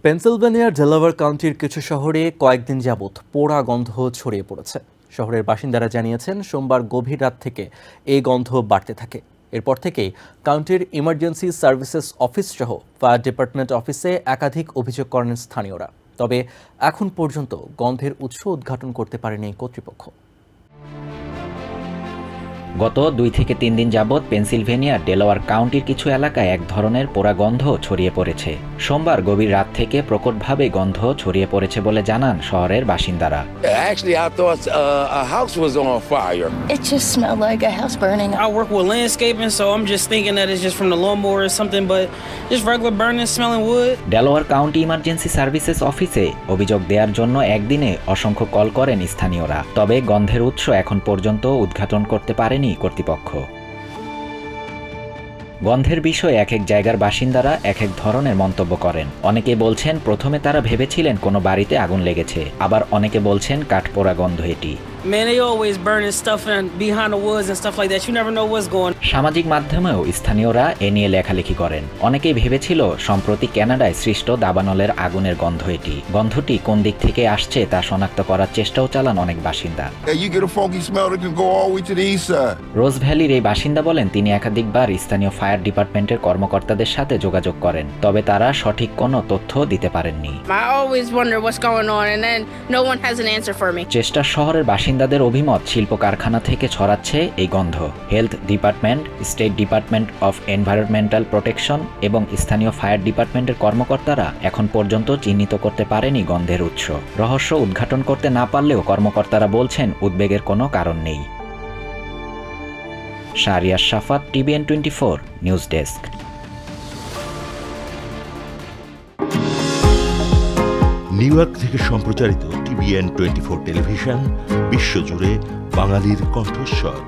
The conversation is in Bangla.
পেনসিলভেনিয়ার ডেলাওয়্যার কাউন্টির কিছু শহরে কয়েকদিন যাবৎ পোড়া গন্ধ ছড়িয়ে পড়েছে। শহরের বাসিন্দারা জানিয়েছেন সোমবার গভীর রাত থেকে এই গন্ধ বাড়তে থাকে। এরপর থেকেই কাউন্টির ইমার্জেন্সি সার্ভিসেস অফিস সহ ফায়ার ডিপার্টমেন্ট অফিসে একাধিক অভিযোগ করেন স্থানীয়রা। তবে এখন পর্যন্ত গন্ধের উৎস উদ্ঘাটন করতে পারেনি কর্তৃপক্ষ। গত 2 থেকে 3 দিন যাবৎ পেনসিলভেনিয়ার ডেলাওয়্যার কাউন্টির কিছু এলাকায় এক ধরনের পোড়া গন্ধ ছড়িয়ে পড়েছে। সোমবার গভীর রাত থেকে প্রকটভাবে গন্ধ ছড়িয়ে পড়েছে বলে জানান শহরের বাসিন্দারা। Actually, I thought a house was on fire. It just smelled like a house burning. I work with landscaping, so I'm just thinking that it's just from the lawnmower or something, but just regular burning, smelling wood. Delaware county emergency services অফিসে অভিযোগ দেওয়ার জন্য একদিনে অসংখ্য কল করেন স্থানীয়রা। তবে গন্ধের উৎস এখন পর্যন্ত উদ্ঘাটন করতে পারেনি কর্তৃপক্ষ। গন্ধের বিষয়ে এক এক জায়গার বাসিন্দারা এক এক ধরনের মন্তব্য করেন। অনেকে বলছেন প্রথমে তারা ভেবেছিলেন কোনো বাড়িতে আগুন লেগেছে, আবার অনেকে বলছেন কাঠপোড়া গন্ধ এটি। Man, they always burning stuff behind the woods and stuff like that. You never know what's going on. সামাজিক মাধ্যমেও স্থানীয়রা এ নিয়ে লেখালেখি করেন। অনেকেই ভেবেছিল সম্প্রতি কানাডায় সৃষ্ট দাবানলের আগুনের গন্ধ এটি। গন্ধটি কোন দিক থেকে আসছে তা শনাক্ত করার চেষ্টাও চালান অনেক বাসিন্দা। রোজ ভ্যালির এই বাসিন্দা বলেন তিনি একাধিকবার স্থানীয় ফায়ার ডিপার্টমেন্টের কর্মকর্তাদের সাথে যোগাযোগ করেন, তবে তারা সঠিক কোনো তথ্য দিতে পারেননি। চেষ্টা শহরের বাসিন্দাদের অভিমত শিল্প কারখানা থেকে ছড়াচ্ছে এই গন্ধ। Health department, state department of environmental protection এবং স্থানীয় ফায়ার ডিপার্টমেন্টের কর্মকর্তারা এখন পর্যন্ত চিহ্নিত করতে পারেনি গন্ধের উৎস। রহস্য উদ্ঘাটন করতে না পারলেও কর্মকর্তারা বলছেন উদ্বেগের কোনো কারণ নেই। শাহরিয়ার শাফাত, TVN 24 news desk. New York থেকে সম্প্রচারিত TVN 24 টেলিভিশন বিশ্বজুড়ে বাঙালির কণ্ঠস্বর।